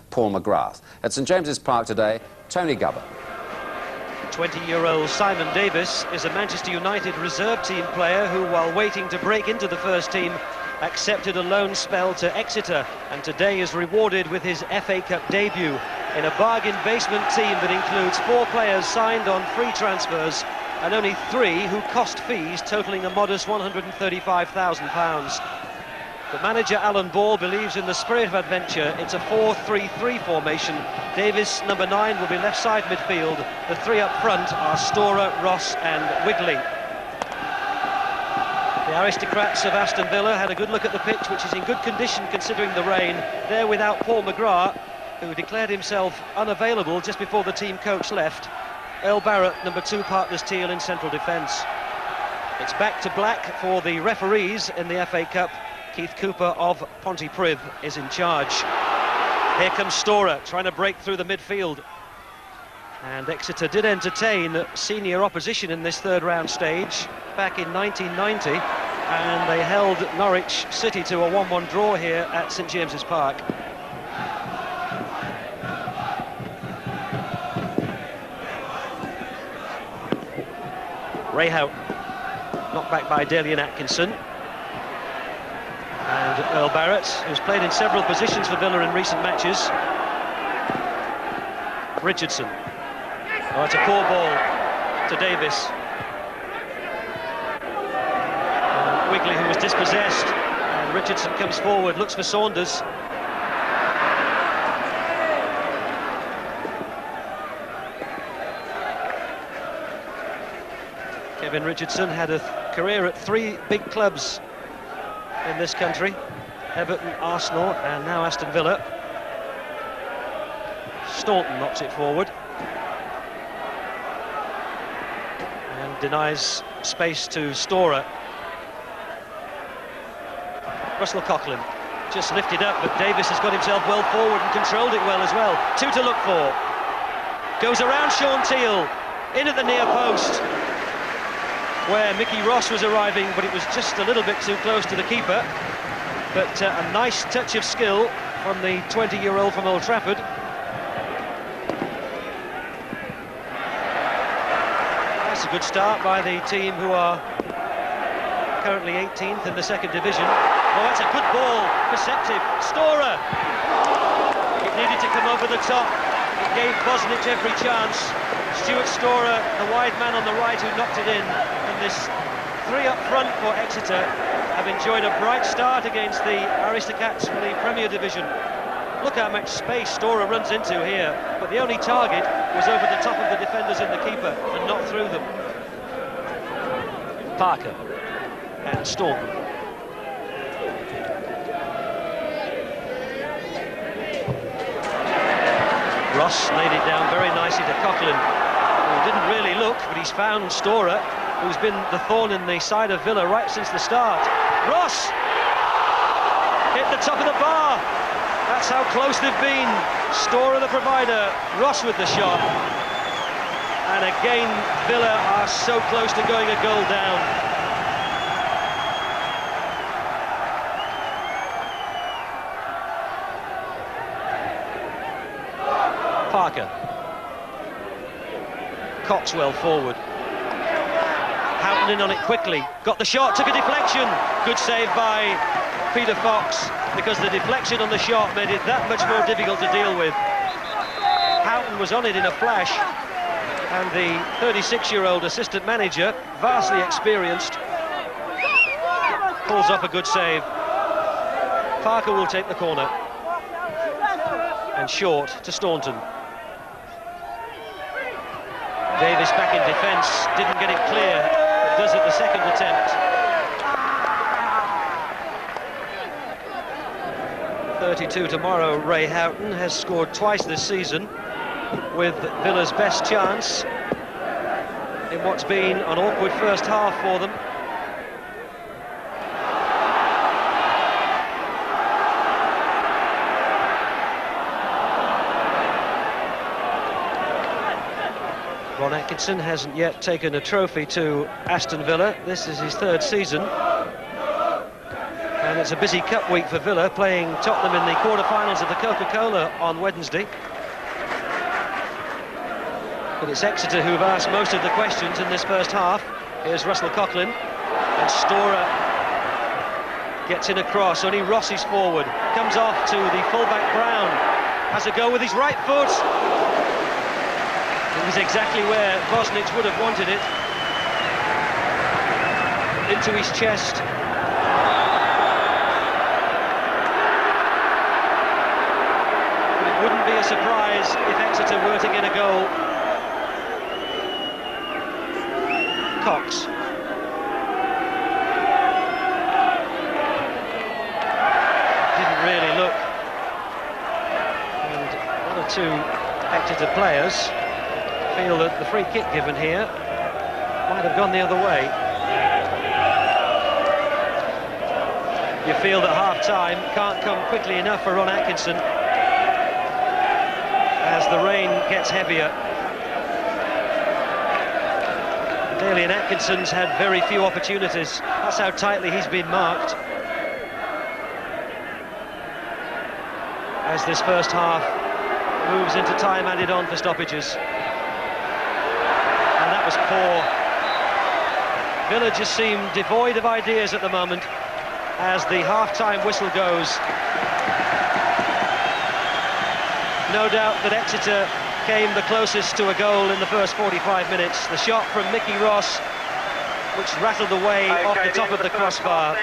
Paul McGrath. At St James's Park today, Tony Gubber. 20-year-old Simon Davis is a Manchester United reserve team player who, while waiting to break into the first team, accepted a loan spell to Exeter and today is rewarded with his FA Cup debut in a bargain basement team that includes 4 players signed on free transfers and only 3 who cost fees totalling a modest £135,000. But manager Alan Ball believes in the spirit of adventure. It's a 4-3-3 formation. Davis, number 9, will be left side midfield. The 3 up front are Storer, Ross and Wigley. The aristocrats of Aston Villa had a good look at the pitch, which is in good condition considering the rain. They're without Paul McGrath, who declared himself unavailable just before the team coach left. Earl Barrett, number 2, partners Teal in central defence. It's back to black for the referees in the FA Cup. Keith Cooper of Pontypridd is in charge. Here comes Storer trying to break through the midfield. And Exeter did entertain senior opposition in this third round stage back in 1990, and they held Norwich City to a 1-1 draw here at St James's Park. Ray Houghton knocked back by Dalian Atkinson. And Earl Barrett, who's played in several positions for Villa in recent matches. Richardson. Oh, it's a poor ball to Davis. Wigley, who was dispossessed. And Richardson comes forward, looks for Saunders. Kevin Richardson had a career at 3 big clubs in this country: Everton, Arsenal and now Aston Villa. Staunton knocks it forward and denies space to Storer. Russell Coughlin just lifted up, but Davis has got himself well forward and controlled it well as well. 2 to look for. Goes around Sean Teal, in at the near post, where Mickey Ross was arriving, but it was just a little bit too close to the keeper. But a nice touch of skill from the 20-year-old from Old Trafford. That's a good start by the team who are currently 18th in the second division. Oh, that's a good ball, perceptive. Storer! It needed to come over the top. It gave Bosnich every chance. Stuart Storer, the wide man on the right, who knocked it in. And this 3 up front for Exeter have enjoyed a bright start against the Aristocrats from the Premier Division. Look how much space Storer runs into here, but the only target was over the top of the defenders and the keeper and not through them. Parker and Staunton. Ross laid it down very nicely to Coughlin, who didn't really look, but he's found Storer, who's been the thorn in the side of Villa right since the start. Ross! Hit the top of the bar! That's how close they've been. Storer the provider, Ross with the shot. And again, Villa are so close to going a goal down. Parker. Coxwell forward. Houghton in on it quickly. Got the shot, took a deflection. Good save by Peter Fox, because the deflection on the shot made it that much more difficult to deal with. Houghton was on it in a flash, and the 36-year-old assistant manager, vastly experienced, pulls off a good save. Parker will take the corner. And short to Staunton. Davis back in defence, didn't get it clear, but does it the second attempt. 32 tomorrow. Ray Houghton has scored twice this season, with Villa's best chance in what's been an awkward first half for them. Ron Atkinson hasn't yet taken a trophy to Aston Villa. This is his 3rd season. And it's a busy cup week for Villa, playing Tottenham in the quarter-finals of the Coca-Cola on Wednesday. But it's Exeter who've asked most of the questions in this first half. Here's Russell Coughlin, and Storer gets in a cross. Only Rossi's forward, comes off to the fullback Brown, has a go with his right foot. It was exactly where Bosnich would have wanted it. Into his chest. But it wouldn't be a surprise if Exeter were to get a goal. Cox. Didn't really look. And one or two Exeter players feel that the free kick given here might have gone the other way. You feel that half-time can't come quickly enough for Ron Atkinson as the rain gets heavier. Daly and Atkinson's had very few opportunities. That's how tightly he's been marked. As this first half moves into time added on for stoppages. And that was poor. Villa just seem devoid of ideas at the moment as the half-time whistle goes. No doubt that Exeter came the closest to a goal in the first 45 minutes. The shot from Mickey Ross, which rattled away off the top of the crossbar.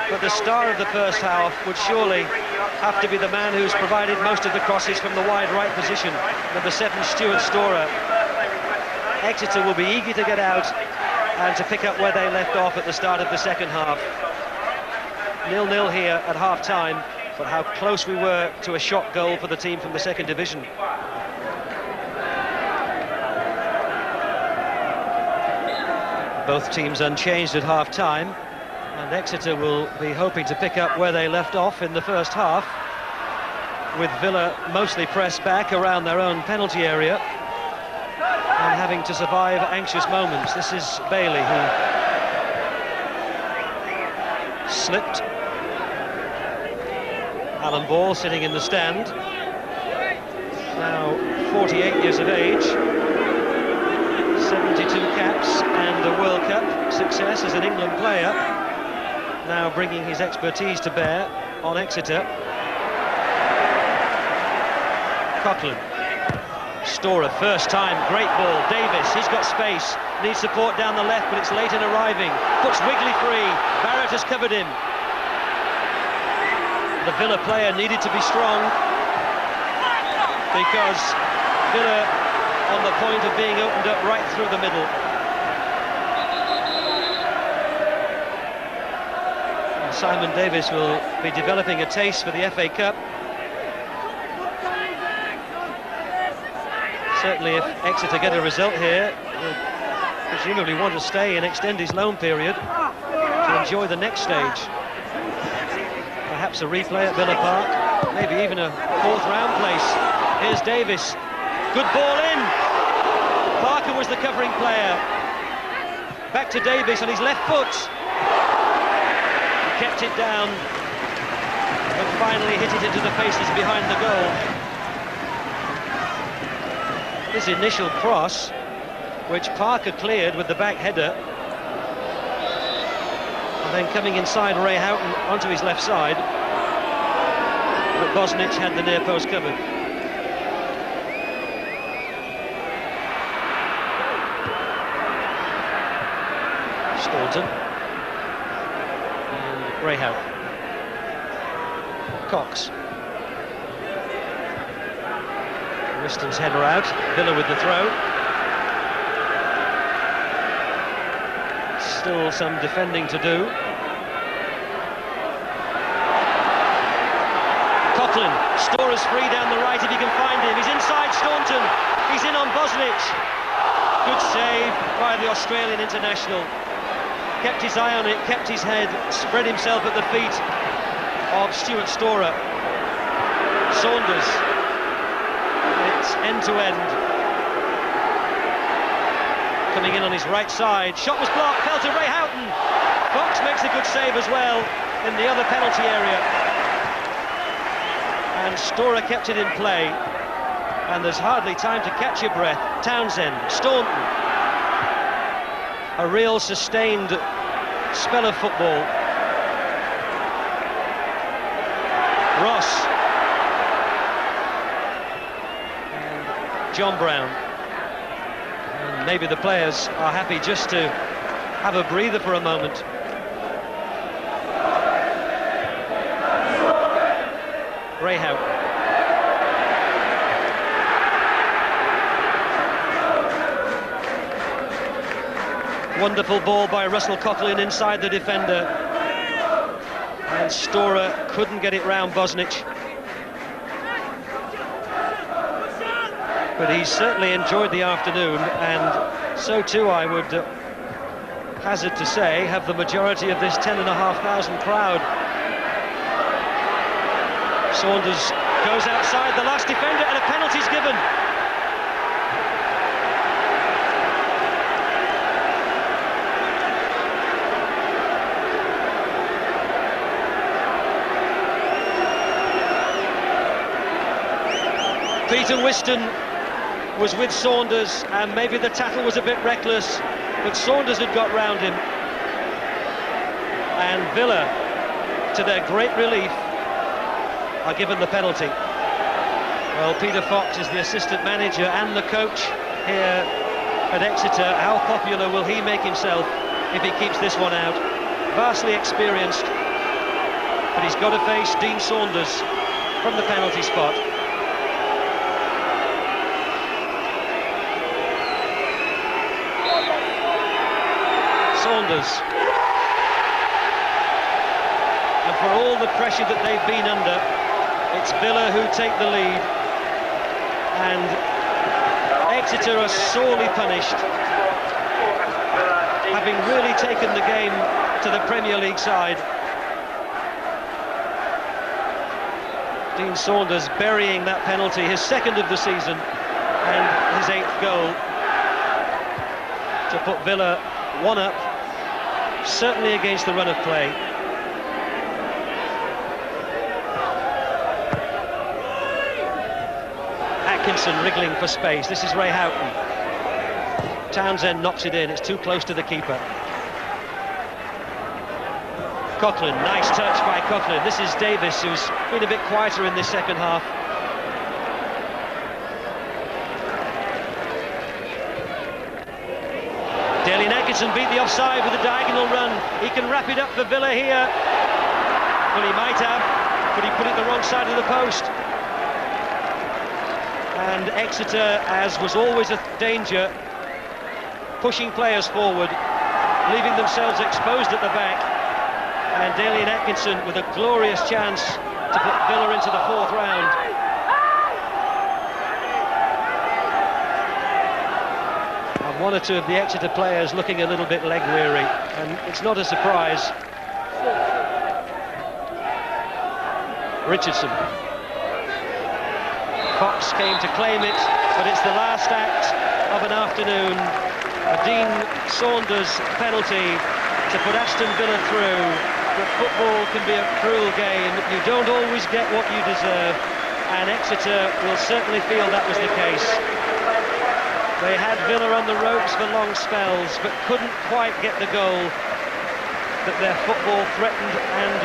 But the star of the first half would surely have to be the man who's provided most of the crosses from the wide right position, number 7, Stuart Storer. Exeter will be eager to get out and to pick up where they left off at the start of the second half. 0-0 here at half-time, but how close we were to a shot goal for the team from the second division. Both teams unchanged at half-time, and Exeter will be hoping to pick up where they left off in the first half, with Villa mostly pressed back around their own penalty area and having to survive anxious moments. This is Bailey who slipped. Alan Ball sitting in the stand, now 48 years of age, 72 caps and a World Cup success as an England player, now bringing his expertise to bear on Exeter. Coughlin, Storer, first time, great ball. Davis, he's got space, needs support down the left, but it's late in arriving. Puts Wigley free, Barrett has covered him. The Villa player needed to be strong because Villa on the point of being opened up right through the middle. And Simon Davis will be developing a taste for the FA Cup. Certainly if Exeter get a result here, he'll presumably want to stay and extend his loan period to enjoy the next stage. Perhaps a replay at Villa Park, maybe even a fourth round place. Here's Davis, good ball in. Parker was the covering player. Back to Davis on his left foot. He kept it down, but finally hit it into the faces behind the goal. This initial cross, which Parker cleared with the back header, and then coming inside Ray Houghton onto his left side, but Bosnich had the near post covered. Staunton and Ray Houghton. Cox. Whiston's header out, Villa with the throw. Still some defending to do. Coughlin, Storer's free down the right if he can find him. He's inside Staunton, he's in on Bosnich. Good save by the Australian international. Kept his eye on it, kept his head, spread himself at the feet of Stuart Storer. Saunders. It's end-to-end. Coming in on his right side. Shot was blocked, fell to Ray Houghton. Fox makes a good save as well. in the other penalty area. And Storer kept it in play. And there's hardly time to catch your breath. Townsend, Staunton. A real sustained spell of football. Ross. And John Brown. And maybe the players are happy just to have a breather for a moment. Greyhound. Wonderful ball by Russell Coughlin inside the defender. And Storer couldn't get it round Bosnich. But he's certainly enjoyed the afternoon, and so too, I would hazard to say, have the majority of this 10,500 crowd. Saunders goes outside the last defender, and a penalty's given. Peter Whiston was with Saunders, and maybe the tackle was a bit reckless, but Saunders had got round him. And Villa, to their great relief, are given the penalty. Well, Peter Fox is the assistant manager and the coach here at Exeter. How popular will he make himself if he keeps this one out? Vastly experienced, but he's got to face Dean Saunders from the penalty spot. Saunders. And for all the pressure that they've been under, it's Villa who take the lead, and Exeter are sorely punished, having really taken the game to the Premier League side. Dean Saunders burying that penalty, his second of the season, and his 8th goal to put Villa one up, certainly against the run of play. Atkinson wriggling for space. This is Ray Houghton. Townsend knocks it in. It's too close to the keeper. Coughlin, nice touch by Coughlin. This is Davis, who's been a bit quieter in this second half. Dalian Atkinson beat the offside with a diagonal run. He can wrap it up for Villa here. Well, he might have, but he put it the wrong side of the post. And Exeter, as was always a danger, pushing players forward, leaving themselves exposed at the back. And Dalian Atkinson with a glorious chance to put Villa into the 4th round. And one or two of the Exeter players looking a little bit leg weary, and it's not a surprise. Richardson. Fox came to claim it, but it's the last act of an afternoon. A Dean Saunders penalty to put Aston Villa through. But football can be a cruel game. You don't always get what you deserve, and Exeter will certainly feel that was the case. They had Villa on the ropes for long spells, but couldn't quite get the goal that their football threatened and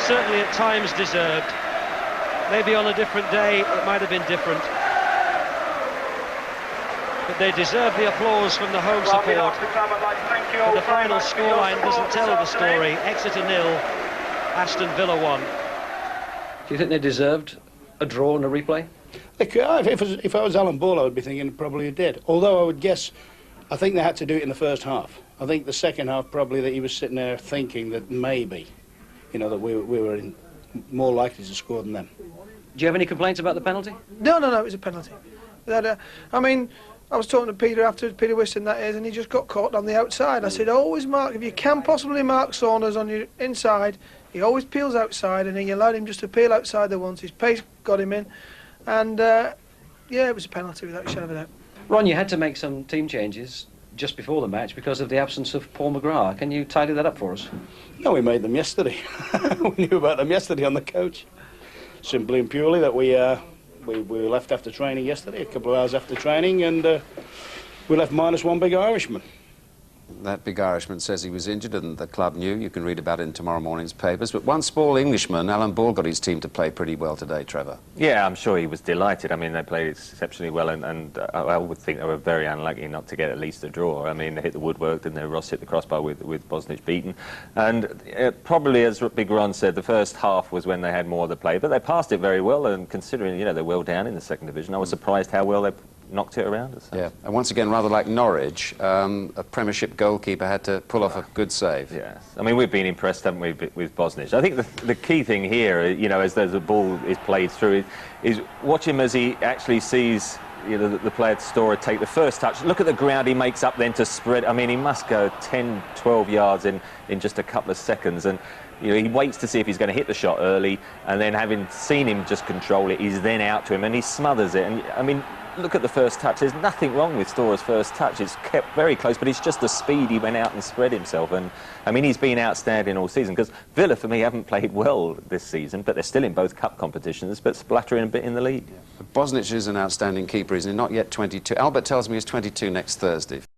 certainly at times deserved. Maybe on a different day it might have been different, but they deserve the applause from the home support. But the final scoreline doesn't tell the story. Exeter 0, Aston Villa 1. Do you think they deserved a draw and a replay? They could have. If I was Alan Ball, I would be thinking probably it did. Although I would guess, I think they had to do it in the first half. I think the second half probably that he was sitting there thinking that maybe, you know, that we were more likely to score than them. Do you have any complaints about the penalty? No, it was a penalty. I mean, I was talking to Peter after, Peter Whiston that is, and he just got caught on the outside. I said, always mark, if you can possibly mark Saunders on your inside, he always peels outside, and then you allowed him just to peel outside there once. His pace got him in, and yeah, it was a penalty without a shadow of a doubt. Ron, you had to make some team changes. just before the match because of the absence of Paul McGrath. Can you tidy that up for us? No, we made them yesterday. We knew about them yesterday on the coach. Simply and purely that we left after training yesterday, a couple of hours after training, and we left minus one big Irishman. That big Irishman says he was injured and the club knew. You can read about it in tomorrow morning's papers. But one small Englishman, Alan Ball, got his team to play pretty well today, Trevor. Yeah, I'm sure he was delighted. I mean, they played exceptionally well, and I would think they were very unlucky not to get at least a draw. I mean, they hit the woodwork, didn't they? Ross hit the crossbar with Bosnich beaten. And probably, as Big Ron said, the first half was when they had more of the play. But they passed it very well, and considering, you know, they're well down in the second division, I was surprised how well they knocked it around us. Yeah, and once again, rather like Norwich, a Premiership goalkeeper had to pull off a good save. Yes, I mean, we've been impressed, haven't we, with Bosnich. I think the key thing here, you know, as the ball is played through, is watch him as he actually sees, you know, the player Stora take the first touch. Look at the ground he makes up then to spread. I mean, he must go 10, 12 yards in just a couple of seconds, and you know, he waits to see if he's going to hit the shot early, and then having seen him just control it, he's then out to him and he smothers it. And I mean, look at the first touch. There's nothing wrong with Stora's first touch. It's kept very close, but it's just the speed he went out and spread himself. And I mean, he's been outstanding all season, because Villa, for me, haven't played well this season, but they're still in both cup competitions, but spluttering a bit in the league. Bosnich is an outstanding keeper, isn't he? Not yet 22. Albert tells me he's 22 next Thursday.